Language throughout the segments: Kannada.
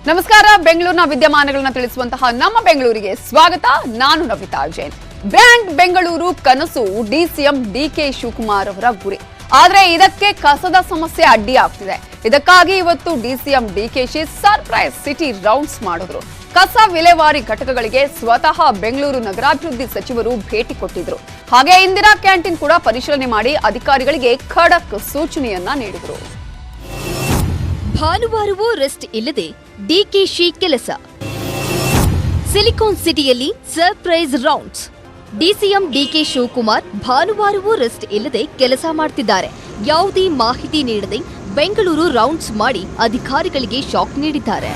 ನಮಸ್ಕಾರ. ಬೆಂಗಳೂರಿನ ವಿದ್ಯಮಾನಗಳನ್ನು ತಿಳಿಸುವಂತಹ ನಮ್ಮ ಬೆಂಗಳೂರಿಗೆ ಸ್ವಾಗತ. ನಾನು ನವಿತಾ ಜೈನ್. ಬ್ರ್ಯಾಂಡ್ ಬೆಂಗಳೂರು ಕನಸು ಡಿಸಿಎಂ ಡಿಕೆ ಶಿವಕುಮಾರ್ ಅವರ ಗುರಿ. ಆದರೆ ಇದಕ್ಕೆ ಕಸದ ಸಮಸ್ಯೆ ಅಡ್ಡಿಯಾಗ್ತಿದೆ. ಇದಕ್ಕಾಗಿ ಇವತ್ತು DCM DKShi surprise city rounds ಮಾಡಿದ್ರು. ಕಸ ವಿಲೇವಾರಿ ಘಟಕಗಳಿಗೆ ಸ್ವತಃ ಬೆಂಗಳೂರು ನಗರಾಭಿವೃದ್ಧಿ ಸಚಿವರು ಭೇಟಿ ಕೊಟ್ಟಿದ್ರು. ಹಾಗೆ ಇಂದಿರಾ ಕ್ಯಾಂಟೀನ್ ಕೂಡ ಪರಿಶೀಲನೆ ಮಾಡಿ ಅಧಿಕಾರಿಗಳಿಗೆ ಖಡಕ್ ಸೂಚನೆಯನ್ನ ನೀಡಿದರು. ಭಾನುವಾರವೂ ರೆಸ್ಟ್ ಇಲ್ಲದೆ ಡಿಕೆಶಿ ಕೆಲಸ. ಸಿಲಿಕಾನ್ ಸಿಟಿಯಲ್ಲಿ surprise rounds. DCM DK Shivakumar ಭಾನುವಾರವೂ ರೆಸ್ಟ್ ಇಲ್ಲದೆ ಕೆಲಸ ಮಾಡ್ತಿದ್ದಾರೆ. ಯಾವುದೇ ಮಾಹಿತಿ ನೀಡದೆ ಬೆಂಗಳೂರು ರೌಂಡ್ಸ್ ಮಾಡಿ ಅಧಿಕಾರಿಗಳಿಗೆ ಶಾಕ್ ನೀಡಿದ್ದಾರೆ.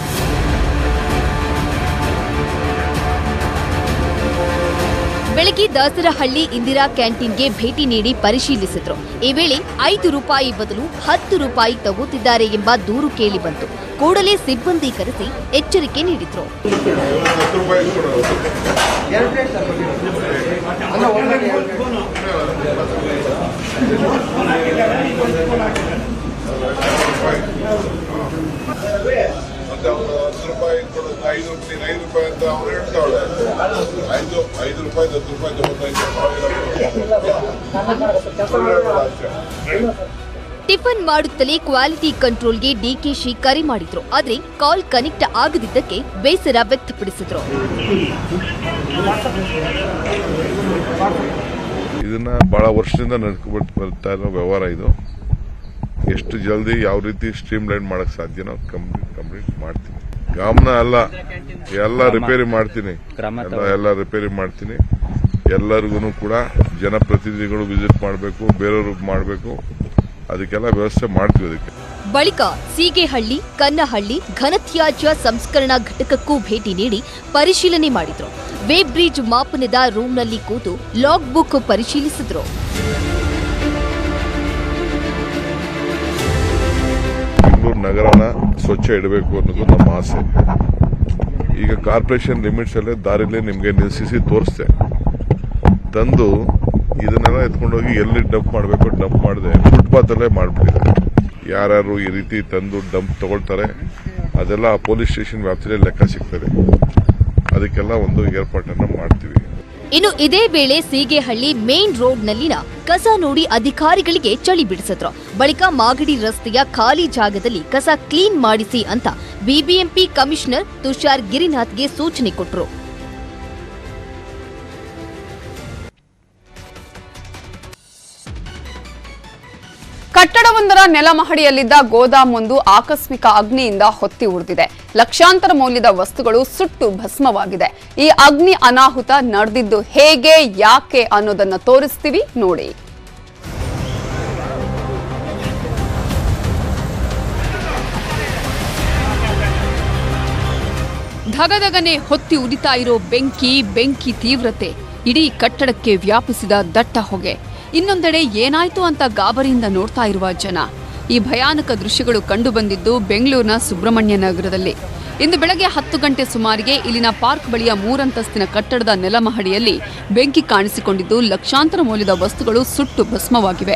ಬೆಳಗ್ಗೆ ದಾಸರಹಳ್ಳಿ ಇಂದಿರಾ ಕ್ಯಾಂಟೀನ್ಗೆ ಭೇಟಿ ನೀಡಿ ಪರಿಶೀಲಿಸಿದ್ರು. ಈ ವೇಳೆ ₹5 ಬದಲು ₹10 ತಗೋತಿದ್ದಾರೆ ಎಂಬ ದೂರು ಕೇಳಿ ಬಂತು. ಕೂಡಲೇ ಸಿಬ್ಬಂದಿ ಕರೆಸಿ ಎಚ್ಚರಿಕೆ ನೀಡಿದ್ರು. ಟಿಫನ್ ಮಾಡುತ್ತಲೇ ಕ್ವಾಲಿಟಿ ಕಂಟ್ರೋಲ್ಗೆ ಡಿಕೆಶಿ ಕರೆ ಮಾಡಿದ್ರು. ಆದ್ರೆ ಕಾಲ್ ಕನೆಕ್ಟ್ ಆಗದಿದ್ದಕ್ಕೆ ಬೇಸರ ವ್ಯಕ್ತಪಡಿಸಿದ್ರು. ಇದನ್ನ ಬಹಳ ವರ್ಷದಿಂದ ನಡ್ಕೊಂಡು ಬರ್ತಾ ಇರೋ ವ್ಯವಹಾರ ಇದು. ಎಷ್ಟು ಜಲ್ದಿ ಯಾವ ರೀತಿ ಸ್ಟ್ರೀಮ್ ಲೈನ್ ಮಾಡಕ್ ಸಾಧ್ಯನೋ ಕಂಪ್ಲೀಟ್ ಮಾಡ್ತೀನಿ. ಗಮನ ಅಲ್ಲ, ಎಲ್ಲ ರಿಪೇರಿ ಮಾಡ್ತೀನಿ, ಎಲ್ಲ ರಿಪೇರಿ ಮಾಡ್ತೀನಿ. ಎಲ್ಲರಿಗೂ ಕೂಡ ಜನಪ್ರತಿನಿಧಿಗಳು ವಿಸಿಟ್ ಮಾಡಬೇಕು, ಬೇರೆಯವರು ಮಾಡಬೇಕು, ಅದಕ್ಕೆಲ್ಲ ವ್ಯವಸ್ಥೆ ಮಾಡ್ತೀವಿ. ಅದಕ್ಕೆ ಬಳಿಕ ಸೀಗೆಹಳ್ಳಿ, ಕನ್ನಹಳ್ಳಿ ಘನತ್ಯಾಜ್ಯ ಸಂಸ್ಕರಣಾ ಘಟಕಕ್ಕೂ ಭೇಟಿ ನೀಡಿ ಪರಿಶೀಲನೆ ಮಾಡಿದ್ರು. ವೇಬ್ ಬ್ರಿಡ್ಜ್ ಮಾಪನದ ರೂಮ್ನಲ್ಲಿ ಕೂತು ಲಾಗ್ ಬುಕ್ ಪರಿಶೀಲಿಸಿದ್ರು. ಬೆಂಗಳೂರು ನಗರನ ಸ್ವಚ್ಛ ಇಡಬೇಕು ಅನ್ನೋದು ನಮ್ಮ ಆಸೆ. ಈಗ ಕಾರ್ಪೊರೇಷನ್ ಲಿಮಿಟ್ಸ್ ಅಲ್ಲೇ ದಾರಿಲೇ ನಿಮಗೆ ನಿಲ್ಲಿಸಿ ತೋರಿಸ್ದೆ. ತಂದು ಇದನ್ನೆಲ್ಲ ಎತ್ಕೊಂಡೋಗಿ ಎಲ್ಲಿ ಡಂಪ್ ಮಾಡಬೇಕು ಡಂಪ್ ಮಾಡದೆ ಫುಟ್ಪಾತ್ ಅಲ್ಲೇ ಮಾಡ್ಬಿಟ್ಟಿದ್ದಾರೆ. ಯಾರ್ಯಾರು ಈ ರೀತಿ ತಂದು ಡಂಪ್ ತಗೊಳ್ತಾರೆ ಅದೆಲ್ಲ ಪೊಲೀಸ್ ಸ್ಟೇಷನ್ ವ್ಯಾಪ್ತಿಯಲ್ಲಿ ಲೆಕ್ಕ ಸಿಗ್ತದೆ. ಅದಕ್ಕೆಲ್ಲ ಒಂದು ಏರ್ಪಾಟನ್ನ ಮಾಡ್ತೀವಿ. ಇನ್ನು ಇದೇ ವೇಳೆ ಸೀಗೆಹಳ್ಳಿ ಮೇನ್ ರೋಡ್ನಲ್ಲಿನ ಕಸ ನೋಡಿ ಅಧಿಕಾರಿಗಳಿಗೆ ಚಳಿ ಬಿಡಿಸಿದ್ರು. ಬಳಿಕ ಮಾಗಡಿ ರಸ್ತೆಯ ಖಾಲಿ ಜಾಗದಲ್ಲಿ ಕಸ ಕ್ಲೀನ್ ಮಾಡಿಸಿ ಅಂತ ಬಿಬಿಎಂಪಿ ಕಮಿಷನರ್ ತುಷಾರ್ ಗಿರಿನಾಥ್ಗೆ ಸೂಚನೆ ಕೊಟ್ಟರು. ಕಟ್ಟಡವೊಂದರ ನೆಲಮಹಡಿಯಲ್ಲಿದ್ದ ಗೋದಾಮೊಂದು ಆಕಸ್ಮಿಕ ಅಗ್ನಿಯಿಂದ ಹೊತ್ತಿ ಉರಿದಿದೆ. ಲಕ್ಷಾಂತರ ಮೌಲ್ಯದ ವಸ್ತುಗಳು ಸುಟ್ಟು ಭಸ್ಮವಾಗಿದೆ. ಈ ಅಗ್ನಿ ಅನಾಹುತ ನಡೆದಿದ್ದು ಹೇಗೆ, ಯಾಕೆ ಅನ್ನೋದನ್ನ ತೋರಿಸ್ತೀವಿ ನೋಡಿ. ಧಗಧಗನೆ ಹೊತ್ತಿ ಉರಿತಾ ಇರೋ ಬೆಂಕಿ ತೀವ್ರತೆ ಇಡೀ ಕಟ್ಟಡಕ್ಕೆ ವ್ಯಾಪಿಸಿದ ದಟ್ಟ ಹೊಗೆ. ಇನ್ನೊಂದೆಡೆ ಏನಾಯ್ತು ಅಂತ ಗಾಬರಿಯಿಂದ ನೋಡ್ತಾ ಇರುವ ಜನ. ಈ ಭಯಾನಕ ದೃಶ್ಯಗಳು ಕಂಡುಬಂದಿದ್ದು ಬೆಂಗಳೂರಿನ ಸುಬ್ರಹ್ಮಣ್ಯ ನಗರದಲ್ಲಿ. ಇಂದು ಬೆಳಗ್ಗೆ 10 ಗಂಟೆ ಸುಮಾರಿಗೆ ಇಲ್ಲಿನ ಪಾರ್ಕ್ ಬಳಿಯ 3 ಅಂತಸ್ತಿನ ಕಟ್ಟಡದ ನೆಲಮಹಡಿಯಲ್ಲಿ ಬೆಂಕಿ ಕಾಣಿಸಿಕೊಂಡಿದ್ದು ಲಕ್ಷಾಂತರ ಮೌಲ್ಯದ ವಸ್ತುಗಳು ಸುಟ್ಟು ಭಸ್ಮವಾಗಿವೆ.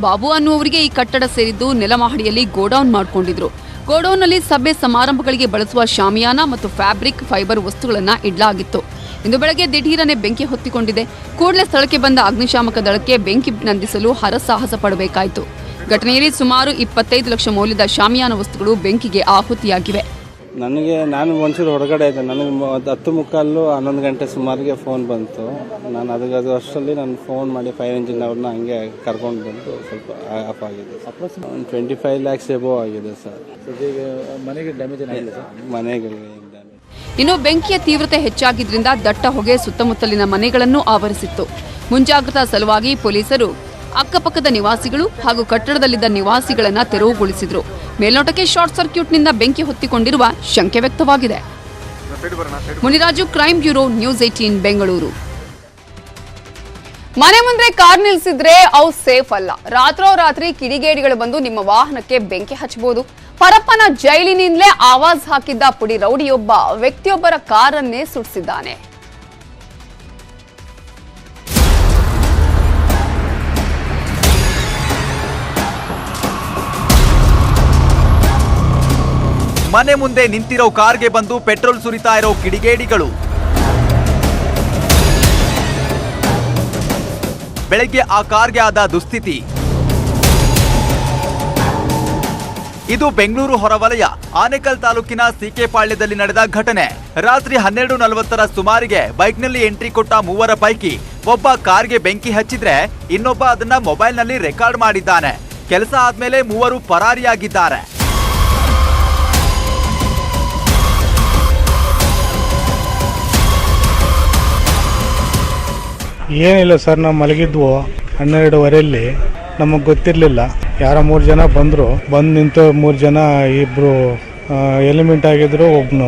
ಬಾಬು ಅನ್ನುವರಿಗೆ ಈ ಕಟ್ಟಡ ಸೇರಿದ್ದು ನೆಲಮಹಡಿಯಲ್ಲಿ ಗೋಡೌನ್ ಮಾಡಿಕೊಂಡಿದ್ರು. ಗೋಡೌನ್ನಲ್ಲಿ ಸಭೆ ಸಮಾರಂಭಗಳಿಗೆ ಬಳಸುವ ಶಾಮಿಯಾನ ಮತ್ತು ಫ್ಯಾಬ್ರಿಕ್ ಫೈಬರ್ ವಸ್ತುಗಳನ್ನು ಇಡಲಾಗಿತ್ತು. ಇಂದು ಬೆಳಗ್ಗೆ ದಿಢೀರನೆ ಬೆಂಕಿ ಹೊತ್ತಿಕೊಂಡಿದೆ. ಕೂಡಲೇ ಸ್ಥಳಕ್ಕೆ ಬಂದ ಅಗ್ನಿಶಾಮಕ ದಳಕ್ಕೆ ಬೆಂಕಿ ನಂದಿಸಲು ಹರಸಾಹಸ ಪಡಬೇಕಾಯಿತು. ಘಟನೆಯಲ್ಲಿ ಸುಮಾರು 25 ಲಕ್ಷ ಮೌಲ್ಯದ ಶಾಮಿಯಾನ ವಸ್ತುಗಳು ಬೆಂಕಿಗೆ ಆಹುತಿಯಾಗಿವೆ. ನಾನು ಒಂಚೂರು ಹೊರಗಡೆ ಇದ್ದೆ. ನನಗೆ 10:15 11 ಗಂಟೆ ಸುಮಾರಿಗೆ ಫೋನ್ ಬಂತು. ನಾನು ಅದು ಅಷ್ಟರಲ್ಲಿ ನಾನು ಫೋನ್ ಮಾಡಿ ಫೈರ್ ಇಂಜಿನ್ ಅವ್ರನ್ನ ಹಂಗೆ ಕರ್ಕೊಂಡು ಬಂದು ಸ್ವಲ್ಪ ಆಫ್ ಆಗಿದೆ. 25 lakhs ಎಬೋ ಆಗಿದೆ ಸರ್. ಮನೆಗೆ ಡ್ಯಾಮೇಜ್ ಆಗಿದೆ ಸರ್. ಮನೆಗೆ ಇನ್ನು ಬೆಂಕಿಯ ತೀವ್ರತೆ ಹೆಚ್ಚಾಗಿದ್ರಿಂದ ದಟ್ಟ ಹೊಗೆ ಸುತ್ತಮುತ್ತಲಿನ ಮನೆಗಳನ್ನು ಆವರಿಸಿತ್ತು. ಮುಂಜಾಗ್ರತಾ ಸಲುವಾಗಿ ಪೊಲೀಸರು ಅಕ್ಕಪಕ್ಕದ ನಿವಾಸಿಗಳು ಹಾಗೂ ಕಟ್ಟಡದಲ್ಲಿದ್ದ ನಿವಾಸಿಗಳನ್ನ ತೆರವುಗೊಳಿಸಿದ್ರು. ಮೇಲ್ನೋಟಕ್ಕೆ ಶಾರ್ಟ್ ಸರ್ಕ್ಯೂಟ್ನಿಂದ ಬೆಂಕಿ ಹೊತ್ತಿಕೊಂಡಿರುವ ಶಂಕೆ ವ್ಯಕ್ತವಾಗಿದೆ. Muniraju, crime bureau, news 18 Bengaluru. ಮನೆ ಮುಂದೆ ಕಾರ್ ನಿಲ್ಲಿಸಿದ್ರೆ ಅವು ಸೇಫ್ ಅಲ್ಲ. ರಾತ್ರೋರಾತ್ರಿ ಕಿಡಿಗೇಡಿಗಳು ಬಂದು ನಿಮ್ಮ ವಾಹನಕ್ಕೆ ಬೆಂಕಿ ಹಚ್ಚಬಹುದು. ಪರಪ್ಪನ ಜೈಲಿನಿಂದಲೇ ಆವಾಜ್ ಹಾಕಿದ್ದ ಪುಡಿ ರೌಡಿಯೊಬ್ಬ ವ್ಯಕ್ತಿಯೊಬ್ಬರ ಕಾರನ್ನೇ ಸುಟ್ಟಿಸಿದ್ದಾನೆ. ಮನೆ ಮುಂದೆ ನಿಂತಿರೋ ಕಾರ್ಗೆ ಬಂದು ಪೆಟ್ರೋಲ್ ಸುರಿತಾ ಇರೋ ಕಿಡಿಗೇಡಿಗಳು. ಬೆಳಗ್ಗೆ ಆ ಕಾರ್ಗೆ ಆದ ದುಸ್ಥಿತಿ. ಇದು ಬೆಂಗಳೂರು ಹೊರವಲಯ ಆನೇಕಲ್ ತಾಲೂಕಿನ ಸಿಕೆಪಾಳ್ಯದಲ್ಲಿ ನಡೆದ ಘಟನೆ. ರಾತ್ರಿ 12:40 ಸುಮಾರಿಗೆ ಬೈಕ್ನಲ್ಲಿ ಎಂಟ್ರಿ ಕೊಟ್ಟ ಮೂವರ ಪೈಕಿ ಒಬ್ಬ ಕಾರ್ಗೆ ಬೆಂಕಿ ಹಚ್ಚಿದ್ರೆ ಇನ್ನೊಬ್ಬ ಅದನ್ನ ಮೊಬೈಲ್ನಲ್ಲಿ ರೆಕಾರ್ಡ್ ಮಾಡಿದ್ದಾನೆ. ಕೆಲಸ ಆದ್ಮೇಲೆ ಮೂವರು ಪರಾರಿಯಾಗಿದ್ದಾರೆ. ಏನಿಲ್ಲ ಸರ್, ನಾವು ಮಲಗಿದ್ವು 12:15 ನಮಗೆ ಗೊತ್ತಿರಲಿಲ್ಲ. ಯಾರೋ 3 ಜನ ಬಂದರು. ಬಂದು ನಿಂತು 3 ಜನ, ಇಬ್ಬರು ಎಲಿಮೆಂಟ್ ಆಗಿದ್ರು, ಒಬ್ಬನು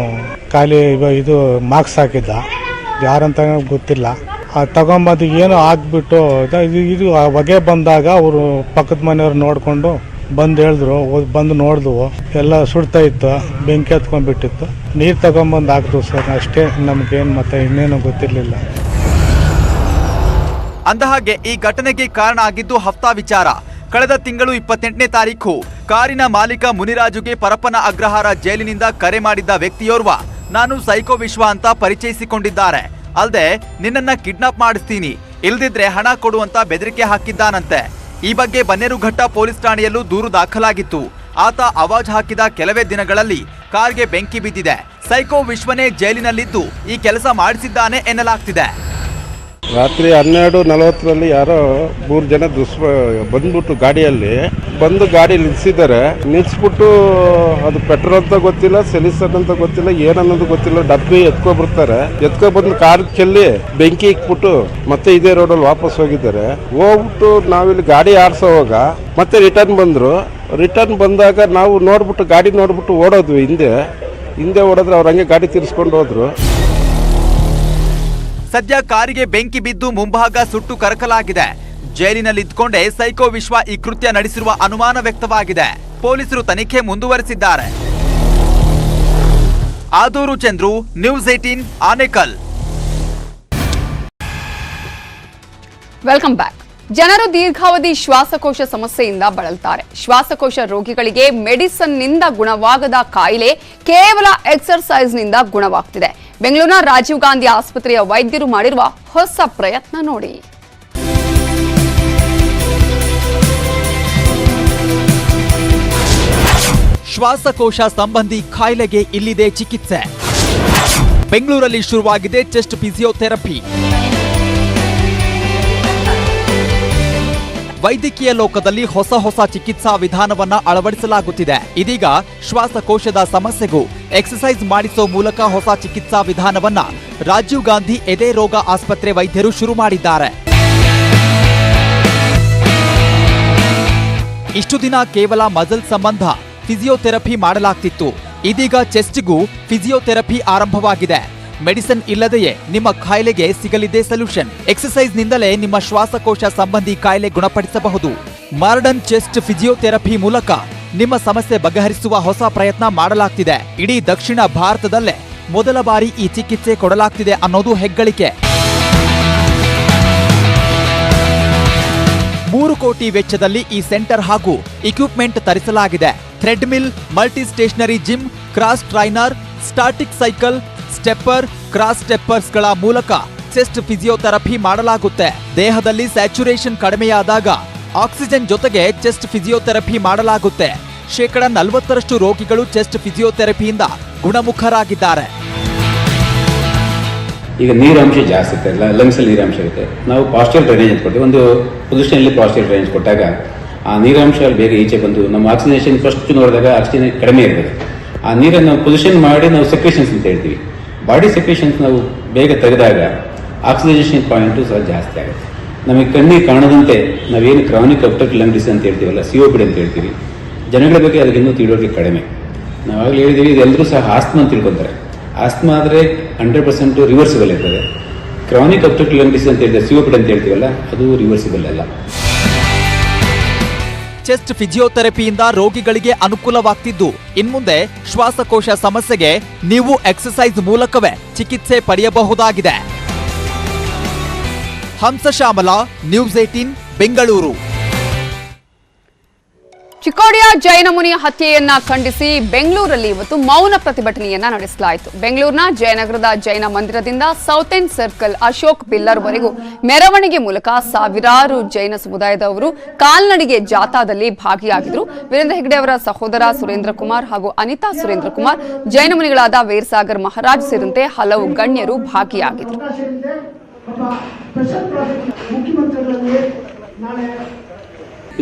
ಖಾಲಿ ಇದು ಮಾರ್ಕ್ಸ್ ಹಾಕಿದ್ದ, ಯಾರಂತ ಗೊತ್ತಿಲ್ಲ. ತಗೊಂಬಂದು ಏನೋ ಹಾಕ್ಬಿಟ್ಟು ಇದು ಹೊಗೆ ಬಂದಾಗ ಅವರು ಪಕ್ಕದ ಮನೆಯವ್ರು ನೋಡಿಕೊಂಡು ಬಂದು ಹೇಳಿದ್ರು. ಬಂದು ನೋಡಿದ್ವು, ಎಲ್ಲ ಸುಡ್ತಾ ಇತ್ತು, ಬೆಂಕಿ ಹತ್ಕೊಂಡ್ಬಿಟ್ಟಿತ್ತು. ನೀರು ತಗೊಂಬಂದು ಹಾಕಿದ್ವು ಸರ್, ಅಷ್ಟೇ. ನಮಗೇನು ಮತ್ತೆ ಇನ್ನೇನು ಗೊತ್ತಿರಲಿಲ್ಲ. ಅಂದಹಾಗೆ ಈ ಘಟನೆಗೆ ಕಾರಣ ಆಗಿದ್ದು ಹಫ್ತಾ ವಿಚಾರ. ಕಳೆದ ತಿಂಗಳು 28ನೇ ತಾರೀಖು ಕಾರಿನ ಮಾಲೀಕ ಮುನಿರಾಜುಗೆ ಪರಪ್ಪನ ಅಗ್ರಹಾರ ಜೈಲಿನಿಂದ ಕರೆ ಮಾಡಿದ್ದ ವ್ಯಕ್ತಿಯೋರ್ವ ನಾನು ಸೈಕೋ ವಿಶ್ವ ಅಂತ ಪರಿಚಯಿಸಿಕೊಂಡಿದ್ದಾರೆ. ಅಲ್ಲದೆ ನಿನ್ನನ್ನ ಕಿಡ್ನಾಪ್ ಮಾಡಿಸ್ತೀನಿ, ಇಲ್ದಿದ್ರೆ ಹಣ ಕೊಡುವಂತ ಬೆದರಿಕೆ ಹಾಕಿದ್ದಾನಂತೆ. ಈ ಬಗ್ಗೆ ಬನ್ನೇರುಘಟ್ಟ ಪೊಲೀಸ್ ಠಾಣೆಯಲ್ಲೂ ದೂರು ದಾಖಲಾಗಿತ್ತು. ಆತ ಅವಾಜ್ ಹಾಕಿದ ಕೆಲವೇ ದಿನಗಳಲ್ಲಿ ಕಾರ್ಗೆ ಬೆಂಕಿ ಬಿದ್ದಿದೆ. ಸೈಕೋ ವಿಶ್ವನೇ ಜೈಲಿನಲ್ಲಿದ್ದು ಈ ಕೆಲಸ ಮಾಡಿಸಿದ್ದಾನೆ ಎನ್ನಲಾಗ್ತಿದೆ. ರಾತ್ರಿ 12:40 ಯಾರೋ 3 ಜನ ಬಂದ್ಬಿಟ್ಟು ಗಾಡಿಯಲ್ಲಿ ಬಂದು ಗಾಡಿ ನಿಲ್ಸಿದ್ದಾರೆ. ನಿಲ್ಸ್ಬಿಟ್ಟು ಅದು ಪೆಟ್ರೋಲ್ ಅಂತ ಗೊತ್ತಿಲ್ಲ, ಸೆಲಿಸನ್ ಅಂತ ಗೊತ್ತಿಲ್ಲ, ಏನನ್ನೋದು ಗೊತ್ತಿಲ್ಲ, ಡಬ್ಬಿ ಎತ್ಕೊಬಿಡ್ತಾರೆ. ಎತ್ಕೊಬಂದು ಕಾರ್ ಚೆಲ್ಲಿ ಬೆಂಕಿ ಇಕ್ಬಿಟ್ಟು ಮತ್ತೆ ಇದೇ ರೋಡಲ್ಲಿ ವಾಪಸ್ ಹೋಗಿದ್ದಾರೆ. ಹೋಗ್ಬಿಟ್ಟು ನಾವಿಲ್ಲಿ ಗಾಡಿ ಆಡ್ಸೋವಾಗ ಮತ್ತೆ ರಿಟರ್ನ್ ಬಂದ್ರು. ರಿಟರ್ನ್ ಬಂದಾಗ ನಾವು ನೋಡ್ಬಿಟ್ಟು ಗಾಡಿ ನೋಡ್ಬಿಟ್ಟು ಓಡೋದ್ವಿ. ಹಿಂದೆ ಓಡೋದ್ರೆ ಅವ್ರು ಹಂಗೆ ಗಾಡಿ ತಿರ್ಸ್ಕೊಂಡು ಹೋದ್ರು. ಸದ್ಯ ಕಾರಿಗೆ ಬೆಂಕಿ ಬಿದ್ದು ಮುಂಭಾಗ ಸುಟ್ಟು ಕರಕಲಾಗಿದೆ. ಜೈಲಿನಲ್ಲಿದ್ದುಕೊಂಡೇ ಸೈಕೋ ವಿಶ್ವ ಈ ಕೃತ್ಯ ನಡೆಸಿರುವ ಅನುಮಾನ ವ್ಯಕ್ತವಾಗಿದೆ. ಪೊಲೀಸರು ತನಿಖೆ ಮುಂದುವರೆಸಿದ್ದಾರೆ. ಆದೂರು Chandru, news 18 Anekal. Welcome back. ಜನರು ದೀರ್ಘಾವಧಿ ಶ್ವಾಸಕೋಶ ಸಮಸ್ಯೆಯಿಂದ ಬಳಲ್ತಾರೆ. ಶ್ವಾಸಕೋಶ ರೋಗಿಗಳಿಗೆ ಮೆಡಿಸನ್ ನಿಂದ ಗುಣವಾಗದ ಕಾಯಿಲೆ ಕೇವಲ ಎಕ್ಸರ್ಸೈಸ್ ನಿಂದ ಗುಣವಾಗ್ತಿದೆ. ಬೆಂಗಳೂರಿನ ರಾಜೀವ್ ಗಾಂಧಿ ಆಸ್ಪತ್ರೆಯ ವೈದ್ಯರು ಮಾಡಿರುವ ಹೊಸ ಪ್ರಯತ್ನ ನೋಡಿ. ಶ್ವಾಸಕೋಶ ಸಂಬಂಧಿ ಕಾಯಿಲೆಗೆ ಇಲ್ಲಿದೆ ಚಿಕಿತ್ಸೆ. ಬೆಂಗಳೂರಲ್ಲಿ ಶುರುವಾಗಿದೆ ಚೆಸ್ಟ್ ಫಿಸಿಯೋಥೆರಪಿ. ವೈದ್ಯಕೀಯ ಲೋಕದಲ್ಲಿ ಹೊಸ ಚಿಕಿತ್ಸಾ ವಿಧಾನವನ್ನ ಅಳವಡಿಸಲಾಗುತ್ತಿದೆ. ಇದೀಗ ಶ್ವಾಸಕೋಶದ ಸಮಸ್ಯೆಗೂ ಎಕ್ಸರ್ಸೈಸ್ ಮಾಡಿಸೋ ಮೂಲಕ ಹೊಸ ಚಿಕಿತ್ಸಾ ವಿಧಾನವನ್ನ ರಾಜೀವ್ ಗಾಂಧಿ ಎದೆ ರೋಗ ಆಸ್ಪತ್ರೆ ವೈದ್ಯರು ಶುರು ಮಾಡಿದ್ದಾರೆ. ಇಷ್ಟು ದಿನ ಕೇವಲ ಮಜಲ್ ಸಂಬಂಧ ಫಿಸಿಯೋಥೆರಪಿ ಮಾಡಲಾಗ್ತಿತ್ತು. ಇದೀಗ ಚೆಸ್ಟ್ಗೂ ಫಿಸಿಯೋಥೆರಪಿ ಆರಂಭವಾಗಿದೆ. ಮೆಡಿಸಿನ್ ಇಲ್ಲದೆಯೇ ನಿಮ್ಮ ಕಾಯಿಲೆಗೆ ಸಿಗಲಿದೆ ಸೊಲ್ಯೂಷನ್. ಎಕ್ಸರ್ಸೈಸ್ ನಿಂದಲೇ ನಿಮ್ಮ ಶ್ವಾಸಕೋಶ ಸಂಬಂಧಿ ಕಾಯಿಲೆ ಗುಣಪಡಿಸಬಹುದು. ಮಾಡರ್ನ್ ಚೆಸ್ಟ್ ಫಿಸಿಯೋಥೆರಪಿ ಮೂಲಕ ನಿಮ್ಮ ಸಮಸ್ಯೆ ಬಗೆಹರಿಸುವ ಹೊಸ ಪ್ರಯತ್ನ ಮಾಡಲಾಗ್ತಿದೆ. ಇಡೀ ದಕ್ಷಿಣ ಭಾರತದಲ್ಲೇ ಮೊದಲ ಬಾರಿ ಈ ಚಿಕಿತ್ಸೆ ಕೊಡಲಾಗ್ತಿದೆ ಅನ್ನೋದು ಹೆಗ್ಗಳಿಕೆ. 3 ಕೋಟಿ ವೆಚ್ಚದಲ್ಲಿ ಈ ಸೆಂಟರ್ ಹಾಗೂ ಇಕ್ವಿಪ್ಮೆಂಟ್ ತರಿಸಲಾಗಿದೆ. Treadmill, multi stationary gym, cross trainer, static cycle, stepper, cross ಸ್ಟೆಪ್ಪರ್ಸ್ಗಳ ಮೂಲಕ ಚೆಸ್ಟ್ ಫಿಸಿಯೋಥೆರಪಿ ಮಾಡಲಾಗುತ್ತೆ. ದೇಹದಲ್ಲಿ ಸ್ಯಾಚುರೇಷನ್ ಕಡಿಮೆಯಾದಾಗ ಆಕ್ಸಿಜನ್ ಜೊತೆಗೆ ಚೆಸ್ಟ್ ಫಿಸಿಯೋಥೆರಪಿ ಮಾಡಲಾಗುತ್ತೆ. 40% ರೋಗಿಗಳು ಚೆಸ್ಟ್ ಫಿಸಿಯೋಥೆರಪಿಯಿಂದ ಗುಣಮುಖರಾಗಿದ್ದಾರೆ. ಈಗ ನೀರಾಂಶ ಜಾಸ್ತಿ ಇರುತ್ತೆ, ಲಂಗ್ಸ್ ಅಲ್ಲಿ ನೀರಾಂಶ ಇರುತ್ತೆ. ನಾವು ಪಾಸ್ಚರ್ ಡ್ರೈನೇಜ್ ಅಂತ ಕೊಡ್ತೀವಿ. ಒಂದು ಪೊಸಿಷನ್ ಅಲ್ಲಿ ಪಾಸ್ಚರ್ ಡ್ರೈನೇಜ್ ಕೊಟ್ಟಾಗ ಆ ನೀರಾಂಶ ಬೇಗ ಈಚೆ ಬಂದು ನಮ್ಮ ಆಕ್ಸಿಜನೇಷನ್ ಫಸ್ಟ್ ನೋಡಿದಾಗ ಆಕ್ಸಿಜನ್ ಕಡಿಮೆ ಇರ್ತದೆ. ಆ ನೀರನ್ನು ನಾವು ಪೊಸಿಷನ್ ಮಾಡಿ ನಾವು ಸೆಕ್ರೇಷನ್ಸ್ ಅಂತ ಹೇಳ್ತೀವಿ. ಬಾಡಿ ಸೆಕ್ರೇಷನ್ಸ್ ನಾವು ಬೇಗ ತೆಗೆದಾಗ ಆಕ್ಸಿಜನೇಷನ್ ಪಾಯಿಂಟು ಸಹ ಜಾಸ್ತಿ ಆಗುತ್ತೆ. ನಮಗೆ ಕಣ್ಣಿಗೆ ಕಾಣದಂತೆ ನಾವೇನು ಕ್ರಾನಿಕ್ ಅಬ್ಸ್ಟ್ರಕ್ಟಿವ್ ಲಂಗ್ ಡಿಸೀಸ್ ಅಂತ ಹೇಳ್ತೀವಲ್ಲ, COPD ಅಂತ ಹೇಳ್ತೀವಿ, ಜನಗಳ ಬಗ್ಗೆ ಅದಕ್ಕೆ ಇನ್ನೂ ತಿಳುವಳಿಕೆ ಕಡಿಮೆ. ನಾವಾಗಲೇ ಹೇಳಿದ್ದೀವಿ, ಇದೆಲ್ಲರೂ ಸಹ ಆಸ್ತಮಾ ಅಂತ ತಿಳ್ಕೊತಾರೆ. ಆಸ್ತಮಾ ಆದರೆ 100% ರಿವರ್ಸಿಬಲ್ ಇರ್ತದೆ. ಕ್ರಾನಿಕ್ ಅಬ್ಸ್ಟ್ರಕ್ಟಿವ್ ಲಂಗ್ ಡಿಸೀಸ್ ಅಂತ ಹೇಳ್ತೀವಿ, COPD ಅಂತ ಹೇಳ್ತೀವಲ್ಲ, ಅದು ರಿವರ್ಸಿಬಲ್ ಅಲ್ಲ. ಚೆಸ್ಟ್ ಫಿಸಿಯೋಥೆರಪಿಯಿಂದ ರೋಗಿಗಳಿಗೆ ಅನುಕೂಲವಾಗ್ತಿದ್ದು ಇನ್ಮುಂದೆ ಶ್ವಾಸಕೋಶ ಸಮಸ್ಯೆಗೆ ನೀವು ಎಕ್ಸರ್ಸೈಸ್ ಮೂಲಕವೇ ಚಿಕಿತ್ಸೆ ಪಡೆಯಬಹುದಾಗಿದೆ. ಹಂಸಶ್ಯಾಮಲ, ನ್ಯೂಸ್ 18 ಬೆಂಗಳೂರು. ಚಿಕ್ಕೋಡಿಯ ಜೈನ ಮುನಿಯ ಹತ್ಯೆಯನ್ನ ಖಂಡಿಸಿ ಬೆಂಗಳೂರಲ್ಲಿ ಇವತ್ತು ಮೌನ ಪ್ರತಿಭಟನೆಯನ್ನ ನಡೆಸಲಾಯಿತು. ಬೆಂಗಳೂರಿನ ಜಯನಗರದ ಜೈನ ಮಂದಿರದಿಂದ south end circle Ashok pillar ವರೆಗೂ ಮೆರವಣಿಗೆ ಮೂಲಕ ಸಾವಿರಾರು ಜೈನ ಸಮುದಾಯದವರು ಕಾಲ್ನಡಿಗೆ ಜಾಥಾದಲ್ಲಿ ಭಾಗಿಯಾಗಿದ್ದರು. ವೀರೇಂದ್ರ ಹೆಗ್ಡೆ ಅವರ ಸಹೋದರ ಸುರೇಂದ್ರ ಕುಮಾರ್ ಹಾಗೂ ಅನಿತಾ ಸುರೇಂದ್ರ ಕುಮಾರ್, ಜೈನ ಮುನಿಗಳಾದ ವೀರಸಾಗರ್ ಮಹಾರಾಜ್ ಸೇರಿದಂತೆ ಹಲವು ಗಣ್ಯರು ಭಾಗಿಯಾಗಿದ್ದರು.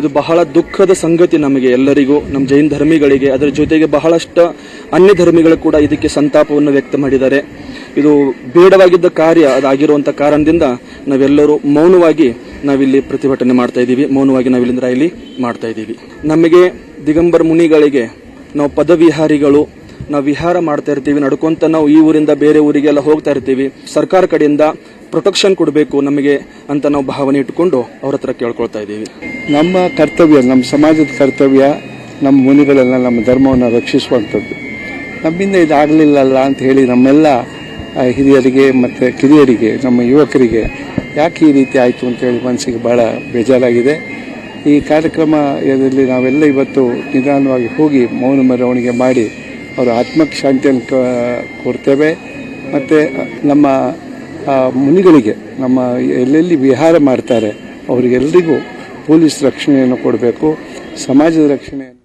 ಇದು ಬಹಳ ದುಃಖದ ಸಂಗತಿ ನಮಗೆ ಎಲ್ಲರಿಗೂ, ನಮ್ಮ ಜೈನ ಧರ್ಮಿಗಳಿಗೆ. ಅದರ ಜೊತೆಗೆ ಬಹಳಷ್ಟು ಅನ್ಯ ಧರ್ಮಿಗಳು ಕೂಡ ಇದಕ್ಕೆ ಸಂತಾಪವನ್ನು ವ್ಯಕ್ತ ಮಾಡಿದ್ದಾರೆ. ಇದು ಬೇಡವಾಗಿದ್ದ ಕಾರ್ಯ ಅದಾಗಿರುವಂಥ ಕಾರಣದಿಂದ ನಾವೆಲ್ಲರೂ ಮೌನವಾಗಿ ನಾವಿಲ್ಲಿ ಪ್ರತಿಭಟನೆ ಮಾಡ್ತಾ ಇದ್ದೀವಿ, ಮೌನವಾಗಿ ನಾವಿಲ್ಲಿಂದ ರ್ಯಾಲಿ ಮಾಡ್ತಾ ಇದ್ದೀವಿ. ನಮಗೆ ದಿಗಂಬರ ಮುನಿಗಳಿಗೆ ನಾವು ಪದವಿಹಾರಿಗಳು, ನಾವು ವಿಹಾರ ಮಾಡ್ತಾ ಇರ್ತೀವಿ, ನಡ್ಕೊಂತ ನಾವು ಈ ಊರಿಂದ ಬೇರೆ ಊರಿಗೆಲ್ಲ ಹೋಗ್ತಾ ಇರ್ತೀವಿ. ಸರ್ಕಾರ ಕಡೆಯಿಂದ ಪ್ರೊಟೆಕ್ಷನ್ ಕೊಡಬೇಕು ನಮಗೆ ಅಂತ ನಾವು ಭಾವನೆ ಇಟ್ಟುಕೊಂಡು ಅವ್ರ ಹತ್ರ ಕೇಳ್ಕೊಳ್ತಾ ಇದ್ದೀವಿ. ನಮ್ಮ ಕರ್ತವ್ಯ, ನಮ್ಮ ಸಮಾಜದ ಕರ್ತವ್ಯ, ನಮ್ಮ ಮುನಿಗಳೆಲ್ಲ ನಮ್ಮ ಧರ್ಮವನ್ನು ರಕ್ಷಿಸುವಂಥದ್ದು. ನಮ್ಮಿಂದ ಇದಾಗಲಿಲ್ಲಲ್ಲ ಅಂತ ಹೇಳಿ ನಮ್ಮೆಲ್ಲ ಹಿರಿಯರಿಗೆ ಮತ್ತು ಕಿರಿಯರಿಗೆ, ನಮ್ಮ ಯುವಕರಿಗೆ ಯಾಕೆ ಈ ರೀತಿ ಆಯಿತು ಅಂತೇಳಿ ಮನಸ್ಸಿಗೆ ಭಾಳ ಬೇಜಾರಾಗಿದೆ. ಈ ಕಾರ್ಯಕ್ರಮದಲ್ಲಿ ನಾವೆಲ್ಲ ಇವತ್ತು ನಿಧಾನವಾಗಿ ಹೋಗಿ ಮೌನ ಮೆರವಣಿಗೆ ಮಾಡಿ ಅವರ ಆತ್ಮಕ್ಕೆ ಶಾಂತಿಯನ್ನು ಕೊಡ್ತೇವೆ. ಮತ್ತು ನಮ್ಮ ಮುನಿಗಳಿಗೆ, ನಮ್ಮ ಎಲ್ಲೆಲ್ಲಿ ವಿಹಾರ ಮಾಡ್ತಾರೆ ಅವರಿಗೆಲ್ಲರಿಗೂ ಪೊಲೀಸ್ ರಕ್ಷಣೆಯನ್ನು ಕೊಡಬೇಕು, ಸಮಾಜದ ರಕ್ಷಣೆಯನ್ನು.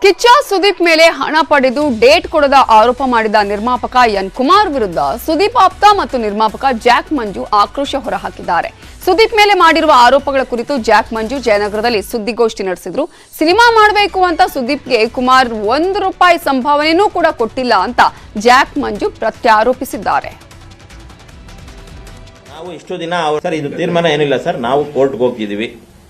ಕಿಚ್ಚ ಸುದೀಪ್ ಮೇಲೆ ಹಣ ಪಡೆದು ಡೇಟ್ ಕೊಡದ ಆರೋಪ ಮಾಡಿದ ನಿರ್ಮಾಪಕ ಎನ್ ಕುಮಾರ್ ವಿರುದ್ಧ ಸುದೀಪ್ ಆಪ್ತ ಮತ್ತು ನಿರ್ಮಾಪಕ ಜಾಕ್ ಮಂಜು ಆಕ್ರೋಶ ಹೊರಹಾಕಿದ್ದಾರೆ. ಸುದೀಪ್ ಮೇಲೆ ಮಾಡಿರುವ ಆರೋಪಗಳ ಕುರಿತು ಜಾಕ್ ಮಂಜು ಜಯನಗರದಲ್ಲಿ ಸುದ್ದಿಗೋಷ್ಠಿ ನಡೆಸಿದ್ರು. ಸಿನಿಮಾ ಮಾಡಬೇಕು ಅಂತ ಸುದೀಪ್ಗೆ ಕುಮಾರ್ ₹1 ಸಂಭಾವನೆಯೂ ಕೂಡ ಕೊಟ್ಟಿಲ್ಲ ಅಂತ ಜಾಕ್ ಮಂಜು ಪ್ರತ್ಯಾರೋಪಿಸಿದ್ದಾರೆ. ನಾವು ಇಷ್ಟು ದಿನ ಸರ್ ಇದು ತೀರ್ಮಾನ ಏನಿಲ್ಲ ಸರ್, ನಾವು ಕೋರ್ಟ್ಗೆ ಹೋಗಿದ್ದೀವಿ.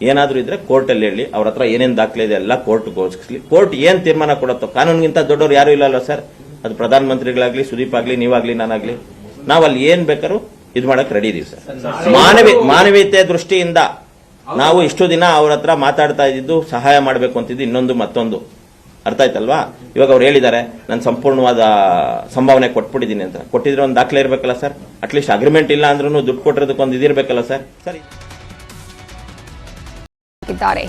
ಏನಾದ್ರೂ ಇದ್ರೆ ಕೋರ್ಟ್ ಅಲ್ಲಿ ಹೇಳಿ, ಅವ್ರ ಹತ್ರ ಏನೇನ್ ದಾಖಲೆ ಇದೆ ಎಲ್ಲ ಕೋರ್ಟ್ಗೆ ಹೋಗಿಸ್ಲಿ. ಕೋರ್ಟ್ ಏನ್ ತೀರ್ಮಾನ ಕೊಡುತ್ತೋ, ಕಾನೂನಿಗಿಂತ ದೊಡ್ಡವ್ರು ಯಾರು ಇಲ್ಲಲ್ಲ ಸರ್. ಅದು ಪ್ರಧಾನಮಂತ್ರಿಗಳಾಗ್ಲಿ, ಸುದೀಪ್ ಆಗ್ಲಿ, ನೀವಾಗ್ಲಿ, ನಾನಾಗ್ಲಿ, ನಾವಲ್ಲಿ ಏನ್ ಬೇಕಾದ್ರೂ ಇದು ಮಾಡಕ್ ರೆಡಿ ಇದೀವಿ ಸರ್. ಮಾನವೀಯತೆ ದೃಷ್ಟಿಯಿಂದ ನಾವು ಇಷ್ಟು ದಿನ ಅವ್ರ ಹತ್ರ ಮಾತಾಡ್ತಾ ಇದ್ದಿದ್ದು ಸಹಾಯ ಮಾಡಬೇಕು ಅಂತಿದ್ದು ಇನ್ನೊಂದು ಮತ್ತೊಂದು ಅರ್ಥ ಆಯ್ತಲ್ವಾ. ಇವಾಗ ಅವ್ರು ಹೇಳಿದ್ದಾರೆ ನಾನು ಸಂಪೂರ್ಣವಾದ ಸಂಭಾವನೆ ಕೊಟ್ಬಿಟ್ಟಿದ್ದೀನಿ ಅಂತ. ಕೊಟ್ಟಿದ್ರೆ ಒಂದು ದಾಖಲೆ ಇರ್ಬೇಕಲ್ಲ ಸರ್. ಅಟ್ಲೀಸ್ಟ್ ಅಗ್ರಿಮೆಂಟ್ ಇಲ್ಲ ಅಂದ್ರೂ ದುಡ್ಡು ಕೊಟ್ಟಿರೋದಕ್ಕೆ ಒಂದು ಇದಿರ್ಬೇಕಲ್ಲ ಸರ್. ಸರಿ,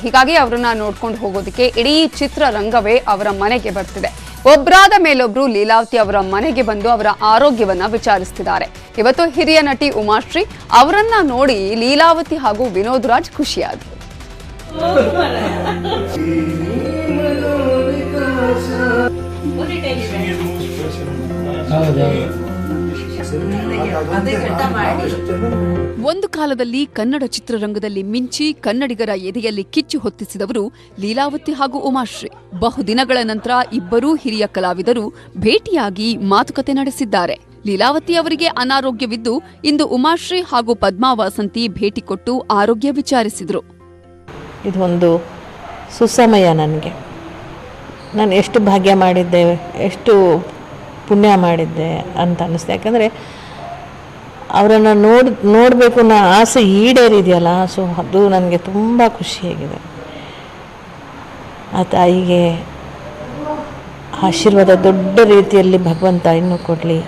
ಹೀಗಾಗಿ ಅವರನ್ನ ನೋಡ್ಕೊಂಡು ಹೋಗೋದಕ್ಕೆ ಇಡೀ ಚಿತ್ರರಂಗವೇ ಅವರ ಮನೆಗೆ ಬರ್ತಿದೆ. ಒಬ್ಬರಾದ ಮೇಲೊಬ್ರು ಲೀಲಾವತಿ ಅವರ ಮನೆಗೆ ಬಂದು ಅವರ ಆರೋಗ್ಯವನ್ನ ವಿಚಾರಿಸುತ್ತಿದ್ದಾರೆ. ಇವತ್ತು ಹಿರಿಯ ನಟಿ ಉಮಾಶ್ರೀ ಅವರನ್ನ ನೋಡಿ ಲೀಲಾವತಿ ಹಾಗೂ ವಿನೋದ್ ರಾಜ್ ಖುಷಿಯಾದರು. ಒಂದು ಕಾಲದಲ್ಲಿ ಕನ್ನಡ ಚಿತ್ರರಂಗದಲ್ಲಿ ಮಿಂಚಿ ಕನ್ನಡಿಗರ ಎದೆಯಲ್ಲಿ ಕಿಚ್ಚು ಹೊತ್ತಿಸಿದವರು ಲೀಲಾವತಿ ಹಾಗೂ ಉಮಾಶ್ರೀ. ಬಹುದಿನಗಳ ನಂತರ ಇಬ್ಬರೂ ಹಿರಿಯ ಕಲಾವಿದರು ಭೇಟಿಯಾಗಿ ಮಾತುಕತೆ ನಡೆಸಿದ್ದಾರೆ. ಲೀಲಾವತಿ ಅವರಿಗೆ ಅನಾರೋಗ್ಯವಿದ್ದು ಇಂದು ಉಮಾಶ್ರೀ ಹಾಗೂ ಪದ್ಮಾ ವಾಸಂತಿ ಭೇಟಿ ಕೊಟ್ಟು ಆರೋಗ್ಯ ವಿಚಾರಿಸಿದರು. ಇದೊಂದು ಸುಸಮಯ. ನನಗೆ ನಾನು ಎಷ್ಟು ಭಾಗ್ಯ ಮಾಡಿದ್ದೆ, ಎಷ್ಟು ಪುಣ್ಯ ಮಾಡಿದ್ದೆ ಅಂತ ಅನ್ನಿಸ್ತು. ಯಾಕಂದರೆ ಅವರನ್ನು ನೋಡಬೇಕು ಅನ್ನೋ ಆಸೆ ಈಡೇರಿದೆಯಲ್ಲ, ಸೊ ಅದು ನನಗೆ ತುಂಬ ಖುಷಿಯಾಗಿದೆ. ಆ ತಾಯಿಗೆ ಆಶೀರ್ವಾದ ದೊಡ್ಡ ರೀತಿಯಲ್ಲಿ ಭಗವಂತ ಇನ್ನೂ ಕೊಡಲಿ,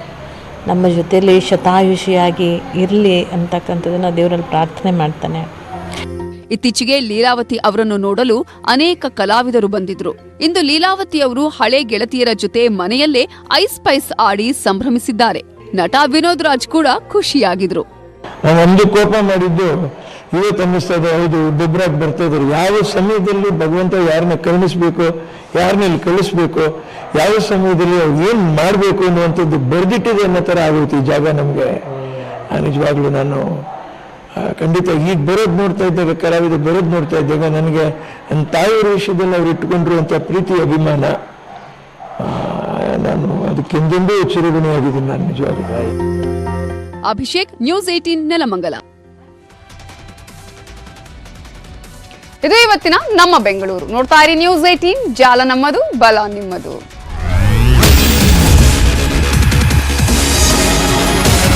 ನಮ್ಮ ಜೊತೆಯಲ್ಲಿ ಶತಾಯುಷಿಯಾಗಿ ಇರಲಿ ಅಂತಕ್ಕಂಥದ್ದನ್ನು ದೇವರಲ್ಲಿ ಪ್ರಾರ್ಥನೆ ಮಾಡ್ತಾನೆ. ಇತ್ತೀಚೆಗೆ ಲೀಲಾವತಿ ಅವರನ್ನು ನೋಡಲು ಅನೇಕ ಕಲಾವಿದರು ಬಂದಿದ್ರು. ಇಂದು ಲೀಲಾವತಿ ಅವರು ಹಳೆ ಗೆಳತಿಯರ ಜೊತೆ ಮನೆಯಲ್ಲೇ ಐಸ್ ಪೈಸ್ ಆಡಿ ಸಂಭ್ರಮಿಸಿದ್ದಾರೆ. ನಟ ವಿನೋದ್ ರಾಜ್ ಕೂಡ ಖುಷಿಯಾಗಿದ್ರು. ನಾನು ಒಂದು ಕೋಪ ಮಾಡಿದ್ದು ಇವತ್ತು ಅನ್ನಿಸ್ತಾ ಇದೆ, ಹೌದು ದುಬ್ರಾಗ್ ಬರ್ತಾ ಇದ್ರು. ಯಾವ ಸಮಯದಲ್ಲಿ ಭಗವಂತ ಯಾರನ್ನ ಕರುಣಿಸ್ಬೇಕು, ಯಾರನ್ನ ಇಲ್ಲಿ ಕಳಿಸ್ಬೇಕು, ಯಾವ ಸಮಯದಲ್ಲಿ ಅವ್ರು ಏನ್ ಮಾಡಬೇಕು ಅನ್ನುವಂಥದ್ದು ಬರ್ದಿಟ್ಟಿದೆ ಅನ್ನೋ ಥರ ಆಗೋಯ್ತು ಈ ಜಾಗ ನಮಗೆ. ನಿಜವಾಗ್ಲೂ ನಾನು ಖಂಡಿತ ಈಗ ಬರೋದು ನೋಡ್ತಾ ಇದ್ದಾಗ, ಕಲಾವಿದ ಬರೋದು ನೋಡ್ತಾ ಇದ್ದಾಗ ನನಗೆ ನನ್ನ ತಾಯಿಯವರ ವಿಷಯದಲ್ಲಿ ಅವ್ರು ಇಟ್ಟುಕೊಂಡಿರುವಂಥ ಪ್ರೀತಿ, ಅಭಿಮಾನ, ನಾನು ಅದಕ್ಕೆಂದೆಂದೂ ಚಿರಋಣಿಯಾಗಿದ್ದೀನಿ ನಾನು ನಿಜವಾಗ್ಲೂ. ಅಭಿಷೇಕ್, ನ್ಯೂಸ್ 18 ನೆಲಮಂಗಲ. ಇದು ಇವತ್ತಿನ ನಮ್ಮ ಬೆಂಗಳೂರು. ನೋಡ್ತಾ ಇರಿ ನ್ಯೂಸ್ 18, ಜಾಲ ನಮ್ಮದು, ಬಲ ನಿಮ್ಮದು.